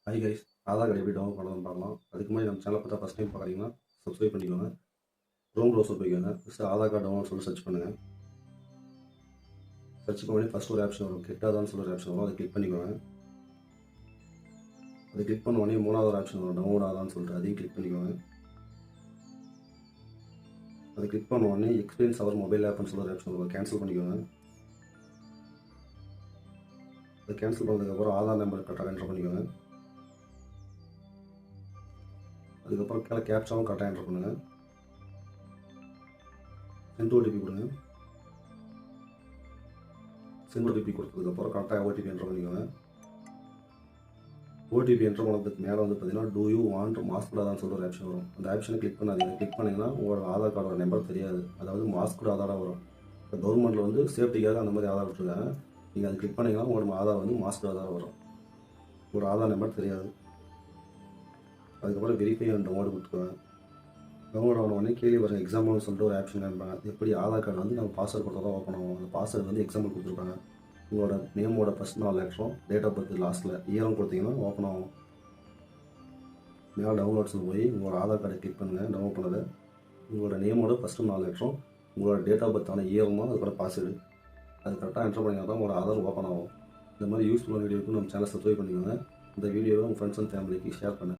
Hi guys, Aadhaar card எப்படி டவுன்லோட் பண்ணணும்னு பார்க்கலாம். அதுக்கு முன்னாடி நம்ம சேனலை பார்த்தா ஃபஸ்ட் டைம் பார்க்குறீங்கன்னா சப்ஸ்கிரைப் பண்ணிக்கோங்க. க்ரோம் ப்ரௌசர் போய்க்கோங்க. ஃபஸ்ட்டு ஆதார் கார்டு டவுன்லோட் சொல்லி சர்ச் பண்ணுங்கள். சர்ச் பண்ணி ஃபஸ்ட் ஒரு ஆப்ஷன் வரும், கெட்டாதான்னு சொல்லி ஒரு ஆப்ஷன் வரும். அதை கிளிக் பண்ணிக்கோங்க. அதை கிளிக் பண்ண உடனே மூணாவது ஒரு ஆப்ஷன் வரும், டவுன்லோட் ஆதான்னு சொல்லிட்டு அதையும் கிளிக் பண்ணிக்கோங்க. அதை கிளிக் பண்ண உடனே எக்ஸ்பீரியன்ஸ் அவர் மொபைல் ஆப்னு சொல்லி ஒரு ஆப்ஷன் வரும், கேன்சல் பண்ணிக்கோங்க. அதை கேன்சல் பண்ணதுக்கப்புறம் ஆதார் நம்பர் கரெக்டாக என்ட்ரு பண்ணிக்கோங்க. அதுக்கப்புறம் கீழே கேப்சாவும் கரெக்டாக என்ட்ரு பண்ணுங்கள். சென்ட் ஓடிபி கொடுங்க. சென்ட் ஓடிபி கொடுத்ததுக்கப்புறம் கரெக்டாக ஓடிபி என்ட்ரு பண்ணிக்கோங்க. ஓடிபி என்ட்ரு பண்ணதுக்கு மேலே வந்து பார்த்தீங்கன்னா டூ யூ வாண்ட் மாஸ்க் ஆதார்னு சொல்லிட்டு ஒரு ஆப்ஷன் வரும். அந்த ஆப்ஷனை கிளிக் பண்ணாதீங்க. கிளிக் பண்ணிங்கன்னா உங்களோட ஆதார் கார்டோட நம்பர் தெரியாது. அதாவது மாஸ்க் ஆதாராக வரும். இப்போ கவர்மெண்ட்டில் வந்து சேஃப்டிக்காக அந்த மாதிரி ஆதார் விட்டுருக்காங்க. நீங்கள் அதை கிளிக் பண்ணிங்கன்னா உங்களோட ஆதார் வந்து மாஸ்க் ஆதாராக வரும். ஒரு ஆதார் நம்பர் தெரியாது. அதுக்கப்புறம் வெரிஃபை அண்ட் டவுன்லோடு கொடுத்துருவாங்க. டவுன்லோட் ஆன உடனே கீழே வர எக்ஸாம்பிள்னு சொல்லிட்டு ஒரு ஆப்ஷன் காமிப்பாங்க. எப்படி ஆதார் கார்டு வந்து நம்ம பாஸ்வேர்டு கொடுத்தா தான் ஓப்பன் ஆகும். அந்த பாஸ்வேர்டு வந்து எக்ஸாம்பிள் கொடுத்துருப்பாங்க. உங்களோட நேமோட ஃபஸ்ட் 4 லெட்டரும் டேட் ஆஃப் பர்த் லாஸ்ட்டில் இயரும் கொடுத்தீங்கன்னா ஓப்பன் ஆகும். மேலே டவுன்லோட்ஸில் போய் உங்களோட ஆதார் கார்டை கிளிக் பண்ணுங்கள். டவுன்லோட் பண்ணதை உங்களோட நேமோட ஃபஸ்ட்டு 4 லெட்டரும் உங்களோட டேட் ஆஃப் பர்த்தான இயரும் அது கூட பாஸ்வேர்டு அது கரெக்டாக என்ட்ரு பண்ணிங்கன்னா தான் உங்களோட ஆதார் ஓப்பன் ஆகும். இந்த மாதிரி யூஸ்ஃபுல்லான வீடியோவுக்கு நம்ம சேனலை சப்ஸ்கிரைப் பண்ணிக்கோங்க. இந்த வீடியோவை உங்கள் ஃப்ரெண்ட்ஸ் அண்ட் ஃபேமிலிக்கு ஷேர் பண்ணுங்கள்.